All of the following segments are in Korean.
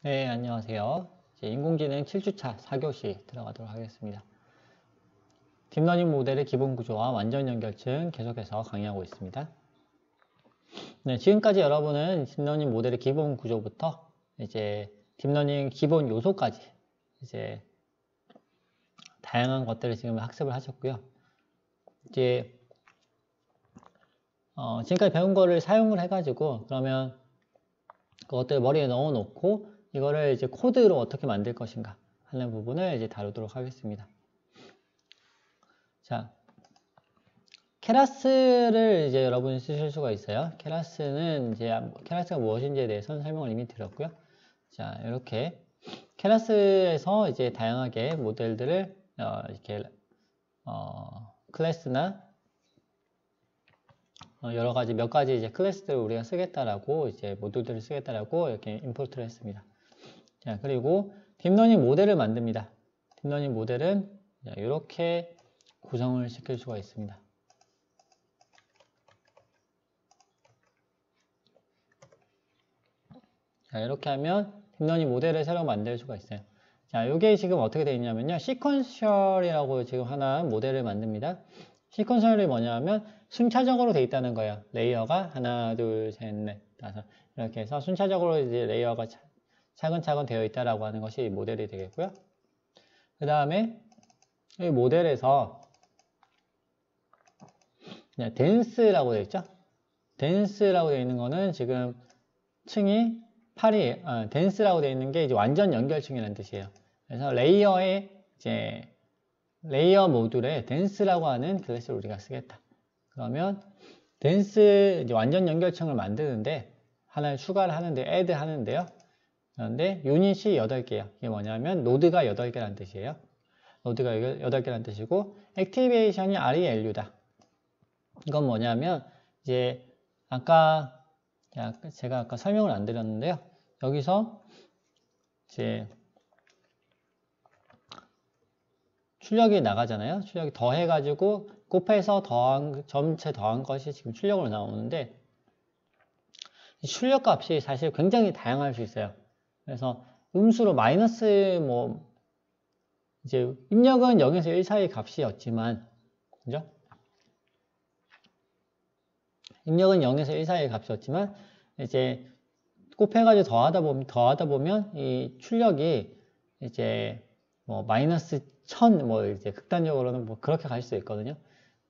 네, 안녕하세요. 이제 인공지능 7주차 4교시 들어가도록 하겠습니다. 딥러닝 모델의 기본 구조와 완전 연결층 계속해서 강의하고 있습니다. 네, 지금까지 여러분은 딥러닝 모델의 기본 구조부터 이제 딥러닝 기본 요소까지 이제 다양한 것들을 지금 학습을 하셨고요. 이제 지금까지 배운 거를 사용을 해가지고 그러면 그것들 머리에 넣어 놓고 이거를 이제 코드로 어떻게 만들 것인가 하는 부분을 이제 다루도록 하겠습니다. 자, 케라스를 이제 여러분이 쓰실 수가 있어요. 케라스는 이제 케라스가 무엇인지에 대해서는 설명을 이미 드렸고요. 자, 이렇게 케라스에서 이제 다양하게 모델들을 이렇게 클래스나 여러 가지 몇 가지 이제 클래스들을 우리가 쓰겠다라고 이제 모듈들을 쓰겠다라고 이렇게 임포트를 했습니다. 자, 그리고 딥러닝 모델을 만듭니다. 딥러닝 모델은 이렇게 구성을 시킬 수가 있습니다. 자, 이렇게 하면 딥러닝 모델을 새로 만들 수가 있어요. 자, 이게 지금 어떻게 되어 있냐면요. 시퀀셜이라고 지금 하나 모델을 만듭니다. 시퀀셜이 뭐냐면 순차적으로 되어 있다는 거예요. 레이어가 하나, 둘, 셋, 넷, 다섯 이렇게 해서 순차적으로 이제 레이어가 차근차근 되어 있다라고 하는 것이 모델이 되겠고요. 그 다음에 이 모델에서 덴스라고 되어 있죠. 덴스라고 되어 있는 거는 지금 층이 8이 덴스라고 되어 있는 게 이제 완전 연결층이라는 뜻이에요. 그래서 레이어의 이제 레이어 모듈에 덴스라고 하는 클래스를 우리가 쓰겠다. 그러면 덴스 이제 완전 연결층을 만드는데 하나를 추가를 하는데 add 하는데요. 그런데 유닛이 8개예요. 이게 뭐냐면 노드가 8개라는 뜻이에요. 노드가 8개라는 뜻이고 액티베이션이 RELU다. 이건 뭐냐면 이제 제가 아까 설명을 안 드렸는데요. 여기서 이제 출력이 나가잖아요. 출력이 더해가지고 곱해서 전체 더한 것이 지금 출력으로 나오는데 출력 값이 사실 굉장히 다양할 수 있어요. 그래서 음수로 마이너스 이제 입력은 0에서 1 사이 값이었지만 그죠? 입력은 0에서 1 사이의 값이었지만 이제 곱해가지고 더하다 보면 이 출력이 이제 마이너스 1000 이제 극단적으로는 그렇게 갈 수도 있거든요.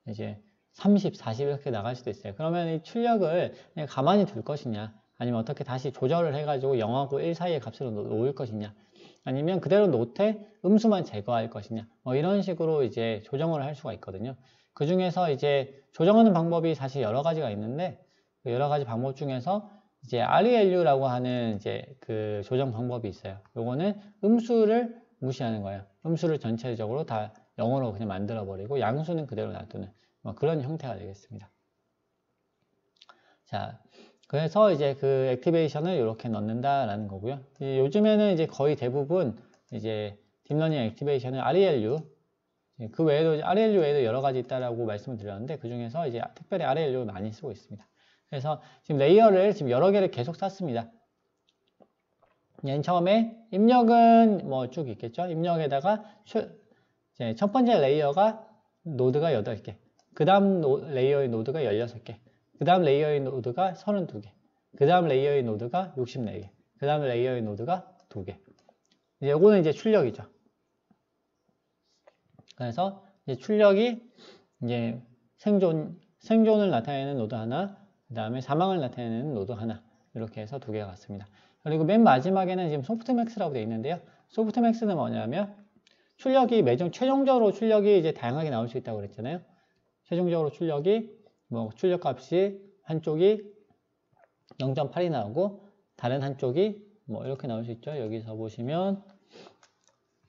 이제 30, 40 이렇게 나갈 수도 있어요. 그러면 이 출력을 그냥 가만히 둘 것이냐, 아니면 어떻게 다시 조절을 해가지고 0하고 1 사이의 값으로 놓을 것이냐, 아니면 그대로 놓되 음수만 제거할 것이냐, 이런 식으로 이제 조정을 할 수가 있거든요. 그 중에서 이제 조정하는 방법이 사실 여러 가지가 있는데, 그 여러 가지 방법 중에서 이제 RELU라고 하는 이제 그 조정 방법이 있어요. 요거는 음수를 무시하는 거예요. 음수를 전체적으로 다 0으로 그냥 만들어 버리고 양수는 그대로 놔두는 그런 형태가 되겠습니다. 자, 그래서 이제 그 액티베이션을 이렇게 넣는다라는 거고요. 요즘에는 이제 거의 대부분 이제 딥러닝 액티베이션은 RELU, 그 외에도 RELU 외에도 여러 가지 있다라고 말씀을 드렸는데 그 중에서 이제 특별히 RELU를 많이 쓰고 있습니다. 그래서 지금 레이어를 지금 여러 개를 계속 쌌습니다. 맨 처음에 입력은 쭉 있겠죠. 입력에다가 첫 번째 레이어가 노드가 8개, 그 다음 레이어의 노드가 16개, 그 다음 레이어의 노드가 32개, 그 다음 레이어의 노드가 64개, 그 다음 레이어의 노드가 2개. 이거는 이제 출력이죠. 그래서 이제 출력이 이제 생존을 나타내는 노드 하나, 그 다음에 사망을 나타내는 노드 하나, 이렇게 해서 2개가 같습니다. 그리고 맨 마지막에는 지금 소프트맥스라고 되어 있는데요. 소프트맥스는 뭐냐면 최종적으로 출력이 이제 다양하게 나올 수 있다고 그랬잖아요. 최종적으로 출력이 출력값이 한쪽이 0.8이 나오고 다른 한쪽이 이렇게 나올 수 있죠. 여기서 보시면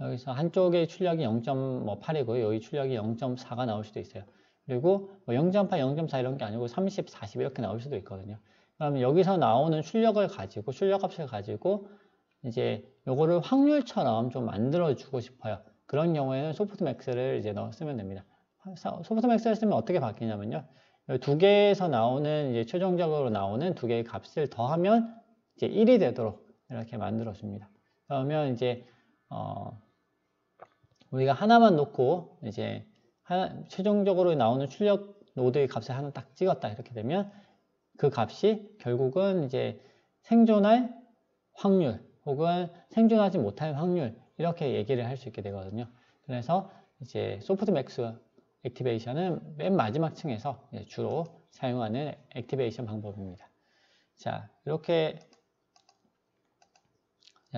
여기서 한쪽의 출력이 0.8이고요. 여기 출력이 0.4가 나올 수도 있어요. 그리고 0.8, 0.4 이런 게 아니고 30, 40 이렇게 나올 수도 있거든요. 그러면 여기서 나오는 출력값을 가지고 이제 요거를 확률처럼 좀 만들어 주고 싶어요. 그런 경우에는 소프트맥스를 이제 쓰면 됩니다. 소프트맥스를 쓰면 어떻게 바뀌냐면요. 2개에서 나오는 최종적으로 나오는 2개의 값을 더하면 이제 1이 되도록 이렇게 만들어 줍니다. 그러면 이제 우리가 하나만 놓고 이제 최종적으로 나오는 출력 노드의 값을 하나 딱 찍었다 이렇게 되면 그 값이 결국은 이제 생존할 확률 혹은 생존하지 못할 확률 이렇게 얘기를 할 수 있게 되거든요. 그래서 이제 소프트맥스 액티베이션은 맨 마지막 층에서 주로 사용하는 액티베이션 방법입니다. 자, 이렇게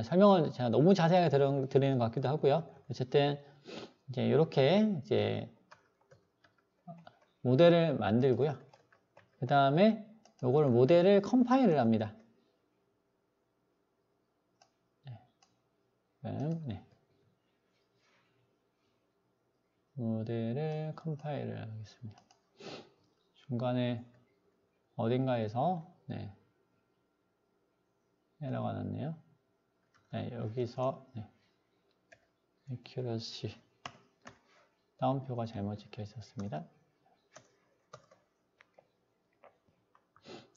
설명을 제가 너무 자세하게 드리는 것 같기도 하고요. 어쨌든 이제 이렇게 이제 모델을 만들고요. 그 다음에 요거를 모델을 컴파일을 합니다. 네. 모델을 컴파일을 하겠습니다. 중간에 어딘가에서 에러가 났네요. 여기서 accuracy 다운표가 잘못 찍혀 있었습니다.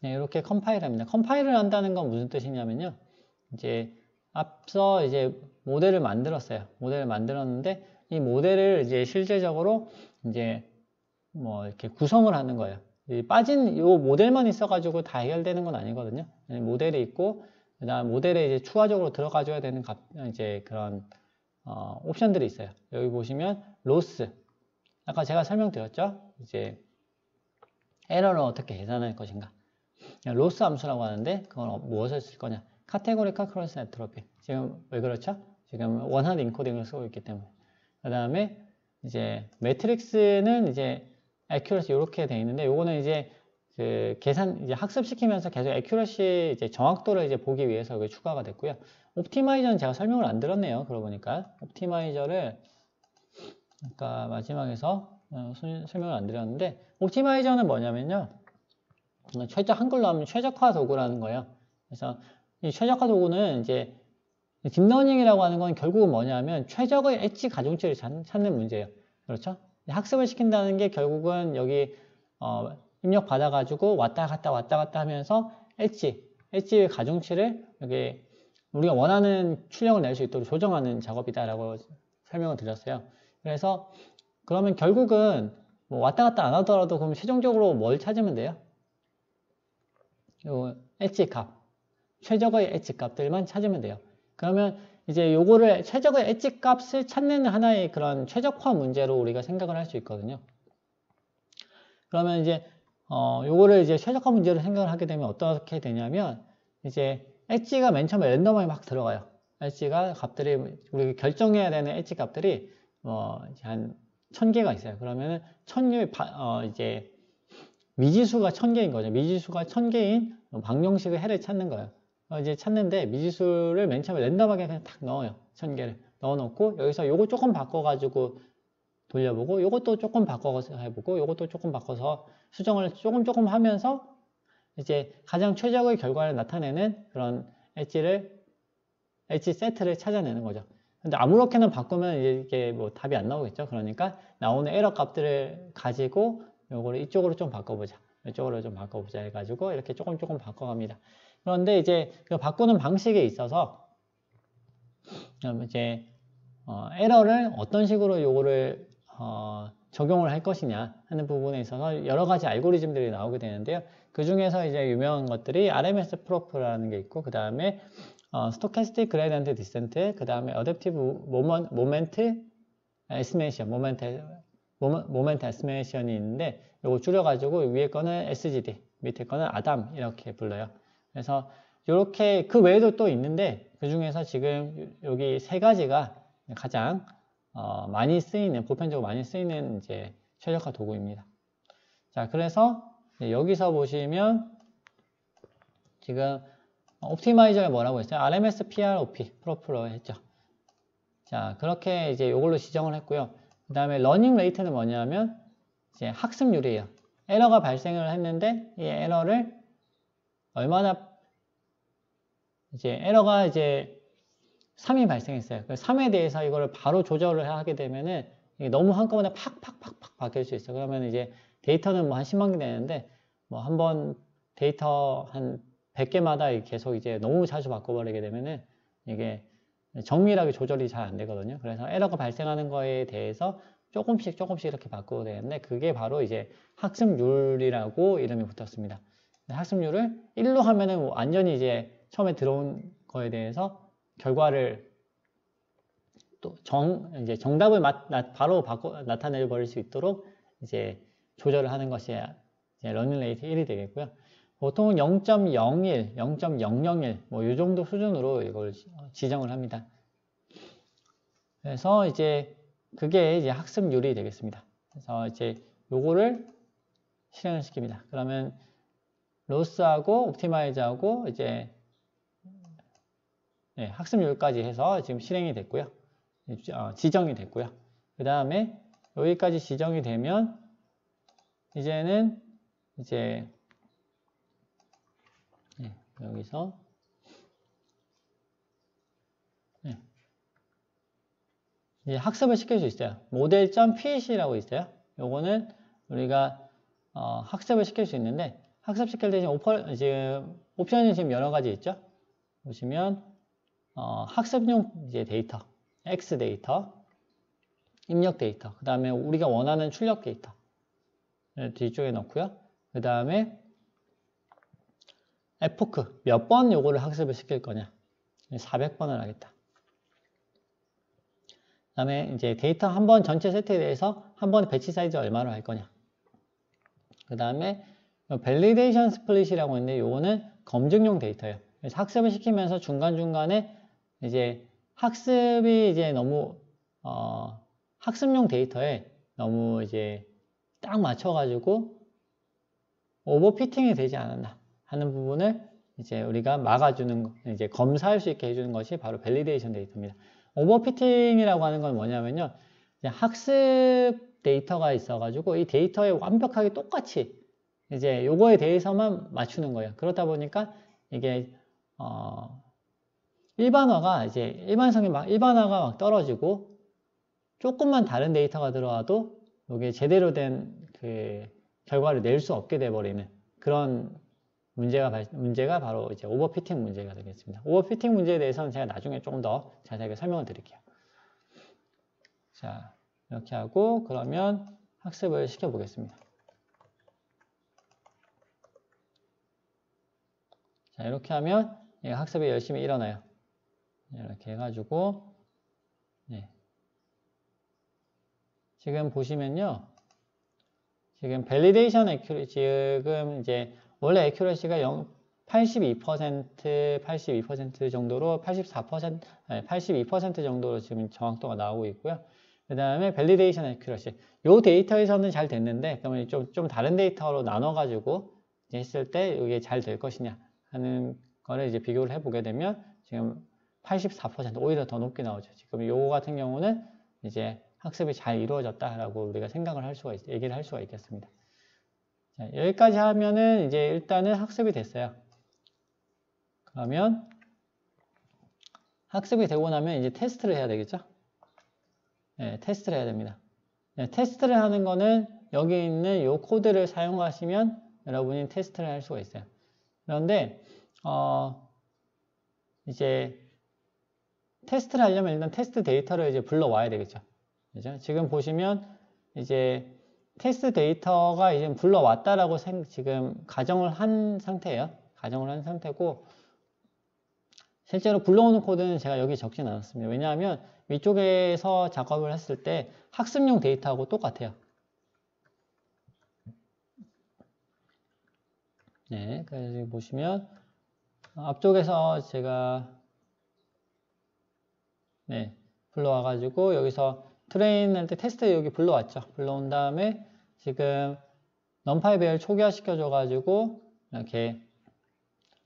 이렇게 컴파일을 합니다. 컴파일을 한다는 건 무슨 뜻이냐면요. 이제 앞서 이제 모델을 만들었어요. 모델을 만들었는데 이 모델을 이제 실제적으로 이제 뭐 이렇게 구성을 하는 거예요. 빠진 요 모델만 있어가지고 다 해결되는 건 아니거든요. 모델이 있고 그다음 모델에 이제 추가적으로 들어가줘야 되는 이제 그런 옵션들이 있어요. 여기 보시면 로스 아까 제가 설명드렸죠. 이제 에러를 어떻게 계산할 것인가. 로스 함수라고 하는데 그건 무엇을 쓸 거냐. 카테고리카 크로스 엔트로피. 지금 왜 그렇죠? 지금 원하드 인코딩을 쓰고 있기 때문에. 그 다음에 이제 매트릭스는 이제 accuracy 이렇게 돼 있는데 요거는 이제 그 계산 이제 학습시키면서 계속 accuracy 이제 정확도를 이제 보기 위해서 여기 추가가 됐고요. 옵티마이저는 제가 설명을 안 들었네요. 그러고 보니까 옵티마이저를 아까 마지막에서 설명을 안 드렸는데 옵티마이저는 뭐냐면요. 한글로 하면 최적화 도구라는 거예요. 그래서 이 최적화 도구는 이제 딥러닝이라고 하는 건 결국은 뭐냐면 최적의 엣지 가중치를 찾는 문제예요. 그렇죠? 학습을 시킨다는 게 결국은 여기 입력 받아가지고 왔다 갔다 하면서 엣지 가중치를 여기 우리가 원하는 출력을 낼 수 있도록 조정하는 작업이다라고 설명을 드렸어요. 그래서 그러면 결국은 뭐 왔다 갔다 안 하더라도 그럼 최종적으로 뭘 찾으면 돼요? 요 엣지 값, 최적의 엣지 값들만 찾으면 돼요. 그러면 이제 요거를 최적의 엣지 값을 찾는 하나의 그런 최적화 문제로 우리가 생각을 할 수 있거든요. 그러면 이제 요거를 이제 최적화 문제로 생각을 하게 되면 어떻게 되냐면 이제 엣지가 맨 처음에 랜덤하게 막 들어가요. 엣지가 값들이 우리가 결정해야 되는 엣지 값들이 한 1000개가 있어요. 그러면은 1000개 이제 미지수가 1000개인 거죠. 미지수가 1000개인 방정식의 해를 찾는 거예요. 이제 찾는데 미지수를 맨 처음에 랜덤하게 그냥 탁 넣어요. 1000개를 넣어놓고 여기서 요거 조금 바꿔가지고 돌려보고 요것도 조금 바꿔서 해보고 요것도 조금 바꿔서 수정을 조금 하면서 이제 가장 최적의 결과를 나타내는 그런 엣지 세트를 찾아내는 거죠. 근데 아무렇게나 바꾸면 이게 뭐 답이 안 나오겠죠. 그러니까 나오는 에러 값들을 가지고 요거를 이쪽으로 좀 바꿔보자. 이쪽으로 좀 바꿔보자 해가지고 이렇게 조금 바꿔갑니다. 그런데 이제 그 바꾸는 방식에 있어서 이제 에러를 어떤 식으로 요거를 적용을 할 것이냐 하는 부분에 있어서 여러 가지 알고리즘들이 나오게 되는데요. 그 중에서 이제 유명한 것들이 RMS 프로프라는 게 있고, 그 다음에 스토캐스틱 그레디언트 디센트, 그 다음에 어댑티브 모멘트 에스티메이션, 모멘트 에스티메이션이 있는데 요거 줄여가지고 위에 거는 SGD, 밑에 거는 ADAM 이렇게 불러요. 그래서 이렇게 그 외에도 또 있는데 그 중에서 지금 여기 세 가지가 가장 많이 쓰이는, 보편적으로 많이 쓰이는 이제 최적화 도구입니다. 자, 그래서 여기서 보시면 지금 옵티마이저가 뭐라고 했어요? RMS PROP, 프로프로 했죠. 자, 그렇게 이제 이걸로 지정을 했고요. 그 다음에 러닝 레이트는 뭐냐면 이제 학습률이에요. 에러가 발생을 했는데 이 에러를 얼마나 이제 에러가 이제 3이 발생했어요. 3에 대해서 이거를 바로 조절을 하게 되면은 이게 너무 한꺼번에 팍팍팍팍 바뀔 수 있어요. 그러면 이제 데이터는 뭐 한 10만 개 되는데 뭐 한번 데이터 한 100개마다 계속 이제 너무 자주 바꿔버리게 되면은 이게 정밀하게 조절이 잘 안 되거든요. 그래서 에러가 발생하는 거에 대해서 조금씩 이렇게 바꾸어야 되는데, 그게 바로 이제 학습률이라고 이름이 붙었습니다. 학습률을 1로 하면은 완전히 이제 처음에 들어온 거에 대해서 결과를 또 이제 정답을 바로 나타내 버릴 수 있도록 이제 조절을 하는 것이 이제 러닝 레이트 1이 되겠고요. 보통 0.01, 0.001 뭐 이 정도 수준으로 이걸 지정을 합니다. 그래서 이제 그게 이제 학습률이 되겠습니다. 그래서 이제 요거를 실행을 시킵니다. 그러면 로스하고 옵티마이즈하고 이제 학습률까지 해서 지금 실행이 됐고요. 지정이 됐고요. 그 다음에 여기까지 지정이 되면 이제는 이제 여기서 이제 학습을 시킬 수 있어요. model.ph라고 있어요. 요거는 우리가 학습을 시킬 수 있는데, 학습시킬 때 지금 옵션이 지금 여러 가지 있죠. 보시면 학습용 이제 데이터, X 데이터, 입력 데이터, 그 다음에 우리가 원하는 출력 데이터 뒤쪽에 넣고요. 그 다음에 에포크 몇 번 요거를 학습을 시킬 거냐, 400번을 하겠다. 그 다음에 이제 데이터 한 번 전체 세트에 대해서 한 번에 배치 사이즈 얼마로 할 거냐. 그 다음에 밸리데이션 스플릿이라고 있는데 요거는 검증용 데이터예요. 그래서 학습을 시키면서 중간중간에 이제 학습이 이제 너무 학습용 데이터에 너무 이제 딱 맞춰가지고 오버피팅이 되지 않았나 하는 부분을 이제 우리가 막아주는, 이제 검사할 수 있게 해주는 것이 바로 밸리데이션 데이터입니다. 오버피팅이라고 하는 건 뭐냐면요, 학습 데이터가 있어가지고 이 데이터에 완벽하게 똑같이 이제 요거에 대해서만 맞추는 거예요. 그렇다 보니까 이게 일반화가 막 떨어지고 조금만 다른 데이터가 들어와도 이게 제대로 된 그 결과를 낼 수 없게 돼버리는 그런 문제가 바로 이제 오버피팅 문제가 되겠습니다. 오버피팅 문제에 대해서는 제가 나중에 조금 더 자세하게 설명을 드릴게요. 자, 이렇게 하고 그러면 학습을 시켜보겠습니다. 자, 이렇게 하면 학습이 열심히 일어나요. 이렇게 해가지고 지금 보시면요, 지금 밸리데이션 애큐레시, 지금 이제 원래 애큐레시가 82% 정도로 82% 정도로 지금 정확도가 나오고 있고요. 그 다음에 밸리데이션 애큐레시, 요 데이터에서는 잘 됐는데 그러면 좀 다른 데이터로 나눠가지고 했을 때 이게 잘 될 것이냐 하는 거를 이제 비교를 해보게 되면 지금 84% 오히려 더 높게 나오죠. 지금 요거 같은 경우는 이제 학습이 잘 이루어졌다라고 우리가 생각을 얘기를 할 수가 있겠습니다. 자, 여기까지 하면은 이제 일단은 학습이 됐어요. 그러면 학습이 되고 나면 이제 테스트를 해야 되겠죠? 네, 테스트를 해야 됩니다. 네, 테스트를 하는 거는 여기 있는 이 코드를 사용하시면 여러분이 테스트를 할 수가 있어요. 그런데 이제 테스트를 하려면 일단 테스트 데이터를 이제 불러와야 되겠죠. 그죠? 지금 보시면 이제 테스트 데이터가 이제 불러왔다라고 지금 가정을 한 상태예요. 가정을 한 상태고, 실제로 불러오는 코드는 제가 여기 적진 않았습니다. 왜냐하면 위쪽에서 작업을 했을 때 학습용 데이터하고 똑같아요. 네, 그래서 보시면 앞쪽에서 제가 불러와가지고 여기서 트레인 할 때 테스트 여기 불러왔죠. 불러온 다음에 지금 넘파이 배열 초기화 시켜줘가지고 이렇게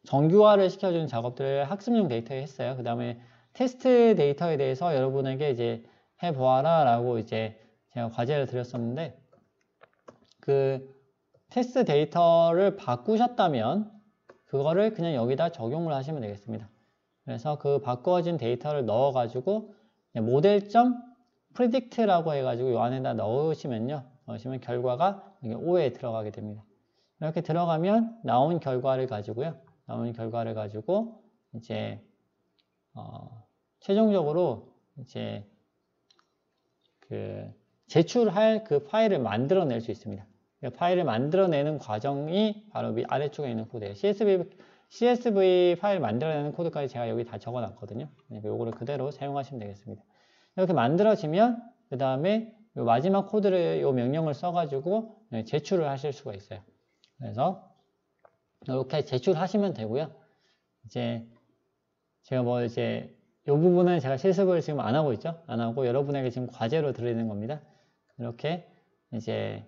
정규화를 시켜주는 작업들을 학습용 데이터에 했어요. 그 다음에 테스트 데이터에 대해서 여러분에게 이제 해보아라 라고 이제 제가 과제를 드렸었는데, 그 테스트 데이터를 바꾸셨다면 그거를 그냥 여기다 적용을 하시면 되겠습니다. 그래서 그 바꿔진 데이터를 넣어가지고 model.predict라고 해가지고 이 안에다 넣으시면 결과가 5에 들어가게 됩니다. 이렇게 들어가면 나온 결과를 가지고 이제 최종적으로 이제 그 제출할 그 파일을 만들어낼 수 있습니다. 파일을 만들어내는 과정이 바로 아래쪽에 있는 코드예요. CSV 파일 만들어내는 코드까지 제가 여기 다 적어놨거든요. 요거를 그대로 사용하시면 되겠습니다. 이렇게 만들어지면 그 다음에 마지막 코드를 요 명령을 써가지고 제출을 하실 수가 있어요. 그래서 이렇게 제출하시면 되고요. 이제 제가 뭐 이제 이 부분은 제가 실습을 지금 안 하고 있죠. 안 하고 여러분에게 지금 과제로 드리는 겁니다. 이렇게 이제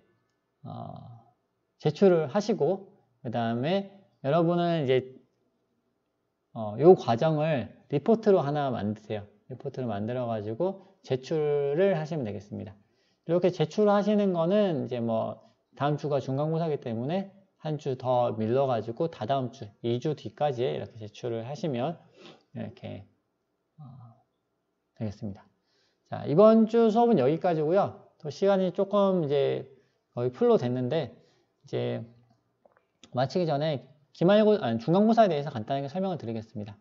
제출을 하시고 그 다음에 여러분은 이제 요 과정을 리포트로 하나 만드세요. 리포트를 만들어 가지고 제출을 하시면 되겠습니다. 이렇게 제출하시는 거는 이제 뭐 다음 주가 중간고사이기 때문에 한 주 더 밀러 가지고 다다음 주 2주 뒤까지에 이렇게 제출을 하시면 이렇게 되겠습니다. 자, 이번 주 수업은 여기까지고요. 또 시간이 조금 이제 거의 풀로 됐는데 이제 마치기 전에 중간고사에 대해서 간단하게 설명을 드리겠습니다.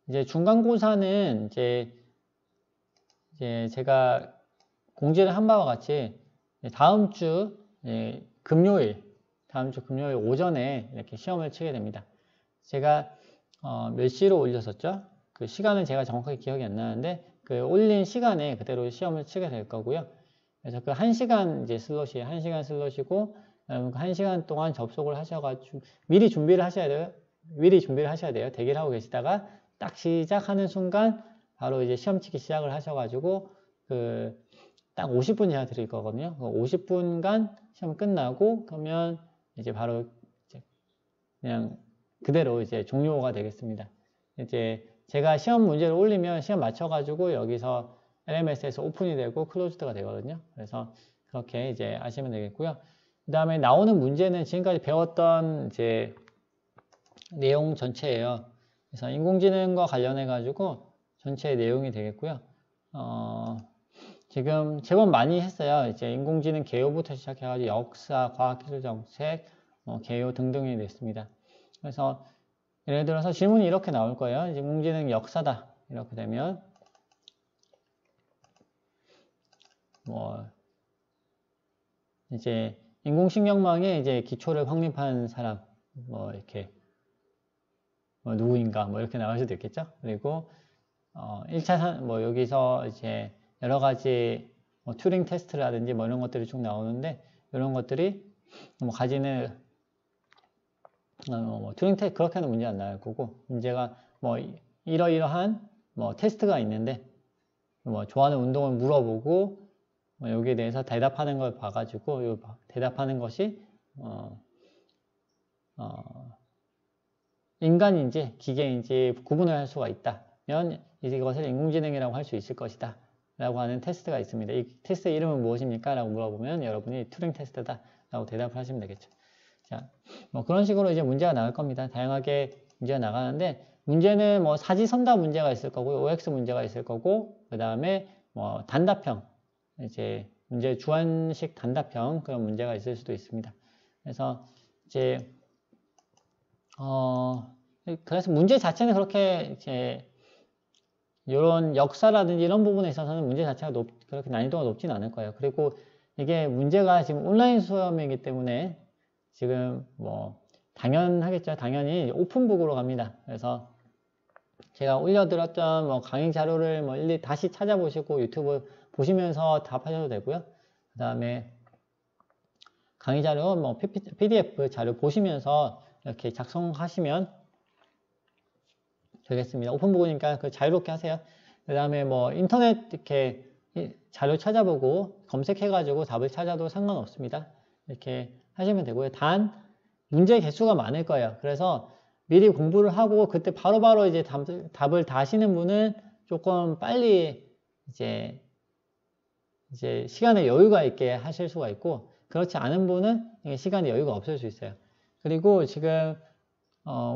이제 중간고사는 이제 제가 공지를 한 바와 같이 다음 주 금요일 오전에 이렇게 시험을 치게 됩니다. 제가 몇 시로 올렸었죠? 그 시간은 제가 정확하게 기억이 안 나는데 그 올린 시간에 그대로 시험을 치게 될 거고요. 그래서 그 1시간 이제 슬롯이 1시간 슬롯이고 여러분 그 1시간 동안 접속을 하셔가지고 미리 준비를 하셔야 돼요. 대기를 하고 계시다가 딱 시작하는 순간 바로 이제 시험 치기 시작을 하셔가지고 그 딱 50분 제가 드릴 거거든요. 50분간 시험 끝나고 그러면 이제 바로 이제 그냥 그대로 이제 종료가 되겠습니다. 이제 제가 시험 문제를 올리면 시험 맞춰가지고 여기서 LMS에서 오픈이 되고 클로즈드가 되거든요. 그래서 그렇게 이제 아시면 되겠고요. 그 다음에 나오는 문제는 지금까지 배웠던 이제 내용 전체예요. 그래서 인공지능과 관련해 가지고 전체 내용이 되겠고요. 지금 제법 많이 했어요. 이제 인공지능 개요부터 시작해가지고 역사, 과학기술 정책, 개요 등등이 됐습니다. 그래서 예를 들어서 질문이 이렇게 나올 거예요. 인공지능 역사다. 이렇게 되면 뭐 이제 인공신경망의 이제 기초를 확립한 사람 뭐 이렇게 누구인가 뭐 이렇게 나올 수도 있겠죠. 그리고 1차 뭐 여기서 이제 여러 가지 뭐 튜링 테스트라든지 뭐 이런 것들이 쭉 나오는데 이런 것들이 뭐 가지는 뭐 튜링 테스트 그렇게는 문제 안 나올 거고 문제가 뭐 이러이러한 뭐 테스트가 있는데 뭐 좋아하는 운동을 물어보고 뭐 여기에 대해서 대답하는 걸 봐가지고 요 대답하는 것이 인간인지 기계인지 구분을 할 수가 있다면 이것을 인공지능이라고 할 수 있을 것이다 라고 하는 테스트가 있습니다. 이 테스트 이름은 무엇입니까? 라고 물어보면 여러분이 튜링 테스트다 라고 대답을 하시면 되겠죠. 자, 뭐 그런 식으로 이제 문제가 나올 겁니다. 다양하게 문제가 나가는데 문제는 뭐 사지선다 문제가 있을 거고 OX 문제가 있을 거고 그 다음에 뭐 단답형 이제 문제 주관식 단답형 그런 문제가 있을 수도 있습니다. 그래서 이제 그래서 문제 자체는 그렇게 이제 이런 역사라든지 이런 부분에 있어서는 문제 자체가 그렇게 난이도가 높진 않을 거예요. 그리고 이게 문제가 지금 온라인 수업이기 때문에 지금 뭐 당연하겠죠. 당연히 오픈북으로 갑니다. 그래서 제가 올려드렸던 뭐 강의 자료를 뭐 일일이 다시 찾아보시고 유튜브 보시면서 답하셔도 되고요. 그 다음에 강의 자료 뭐 PDF 자료 보시면서 이렇게 작성하시면 되겠습니다. 오픈북이니까 그 자유롭게 하세요. 그 다음에 뭐 인터넷 이렇게 자료 찾아보고 검색해가지고 답을 찾아도 상관없습니다. 이렇게 하시면 되고요. 단 문제 개수가 많을 거예요. 그래서 미리 공부를 하고 그때 바로바로 이제 답을 다 하시는 분은 조금 빨리 이제 시간에 여유가 있게 하실 수가 있고 그렇지 않은 분은 시간에 여유가 없을 수 있어요. 그리고 지금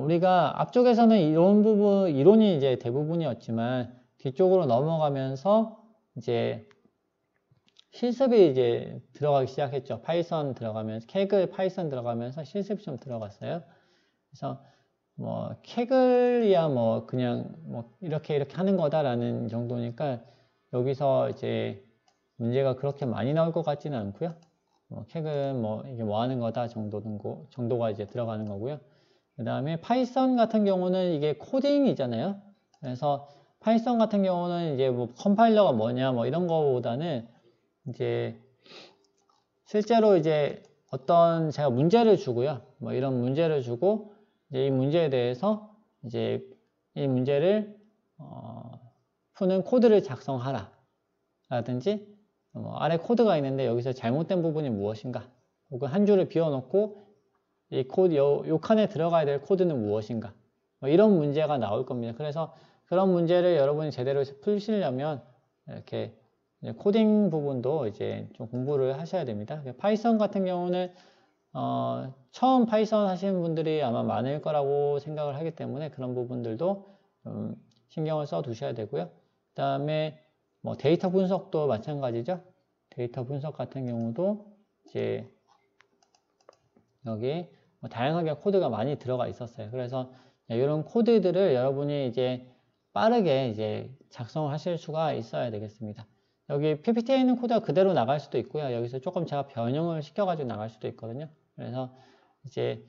우리가 앞쪽에서는 이런 부분, 이론이 이제 대부분이었지만 뒤쪽으로 넘어가면서 이제 실습이 이제 들어가기 시작했죠. 파이썬 들어가면서, 케글 파이썬 들어가면서 실습이 좀 들어갔어요. 그래서 뭐 캐글이야 뭐 그냥 뭐 이렇게 하는 거다라는 정도니까 여기서 이제 문제가 그렇게 많이 나올 것 같지는 않고요. 뭐 캐글은 뭐 이게 뭐 하는 거다 정도가 이제 들어가는 거고요. 그 다음에 파이썬 같은 경우는 이게 코딩이잖아요. 그래서 파이썬 같은 경우는 이제 뭐 컴파일러가 뭐냐 뭐 이런 거보다는 이제 실제로 이제 어떤 제가 문제를 주고요. 뭐 이런 문제를 주고 이제 이 문제에 대해서 이제 이 문제를 푸는 코드를 작성하라 라든지 뭐 아래 코드가 있는데 여기서 잘못된 부분이 무엇인가 혹은 한 줄을 비워놓고 이 코드 요 칸에 들어가야 될 코드는 무엇인가 뭐 이런 문제가 나올 겁니다. 그래서 그런 문제를 여러분이 제대로 푸시려면 이렇게 코딩 부분도 이제 좀 공부를 하셔야 됩니다. 파이썬 같은 경우는 처음 파이썬 하시는 분들이 아마 많을 거라고 생각을 하기 때문에 그런 부분들도 좀 신경을 써 두셔야 되고요. 그 다음에 뭐 데이터 분석도 마찬가지죠. 데이터 분석 같은 경우도 이제 여기 뭐 다양하게 코드가 많이 들어가 있었어요. 그래서 이런 코드들을 여러분이 이제 빠르게 이제 작성하실 수가 있어야 되겠습니다. 여기 PPT에 있는 코드가 그대로 나갈 수도 있고요. 여기서 조금 제가 변형을 시켜가지고 나갈 수도 있거든요. 그래서 이제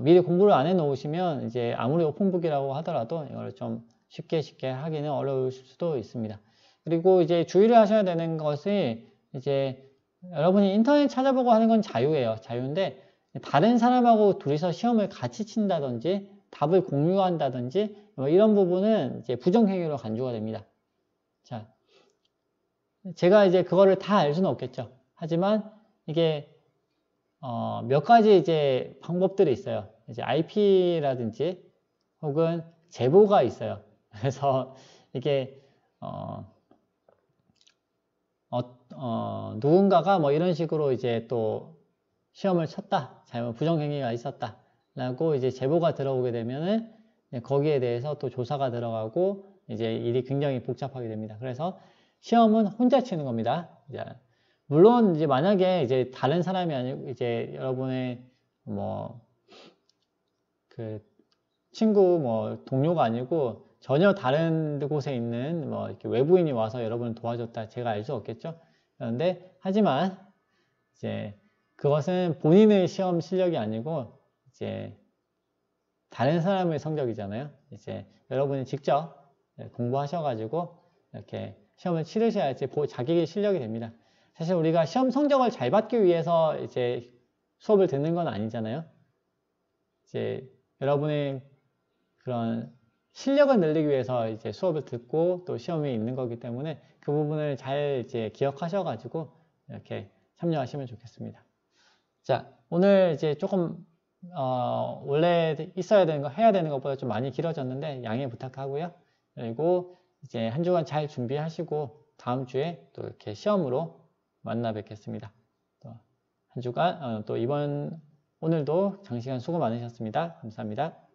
미리 공부를 안 해 놓으시면 이제 아무리 오픈북이라고 하더라도 이걸 좀 쉽게 하기는 어려우실 수도 있습니다. 그리고 이제 주의를 하셔야 되는 것이 이제 여러분이 인터넷 찾아보고 하는 건 자유예요. 자유인데 다른 사람하고 둘이서 시험을 같이 친다든지 답을 공유한다든지 뭐 이런 부분은 이제 부정행위로 간주가 됩니다. 자, 제가 이제 그거를 다 알 수는 없겠죠. 하지만 이게 몇 가지 이제 방법들이 있어요. 이제 IP라든지 혹은 제보가 있어요. 그래서 이게 누군가가 뭐 이런 식으로 이제 또 시험을 쳤다, 잘못 부정행위가 있었다 라고 이제 제보가 들어오게 되면은 거기에 대해서 또 조사가 들어가고 이제 일이 굉장히 복잡하게 됩니다. 그래서 시험은 혼자 치는 겁니다. 물론 이제 만약에 이제 다른 사람이 아니고 이제 여러분의 뭐 그 친구 뭐 동료가 아니고 전혀 다른 곳에 있는 뭐 이렇게 외부인이 와서 여러분을 도와줬다, 제가 알 수 없겠죠. 그런데 하지만 이제 그것은 본인의 시험 실력이 아니고 이제 다른 사람의 성적이잖아요. 이제 여러분이 직접 공부하셔가지고 이렇게 시험을 치르셔야지 자기의 실력이 됩니다. 사실 우리가 시험 성적을 잘 받기 위해서 이제 수업을 듣는 건 아니잖아요. 이제 여러분의 그런 실력을 늘리기 위해서 이제 수업을 듣고 또 시험이 있는 거기 때문에 그 부분을 잘 이제 기억하셔가지고 이렇게 참여하시면 좋겠습니다. 자, 오늘 이제 조금 원래 있어야 되는 거, 해야 되는 것보다 좀 많이 길어졌는데 양해 부탁하고요. 그리고 이제 한 주간 잘 준비하시고 다음 주에 또 이렇게 시험으로 만나 뵙겠습니다. 또 한 주간 또 오늘도 장시간 수고 많으셨습니다. 감사합니다.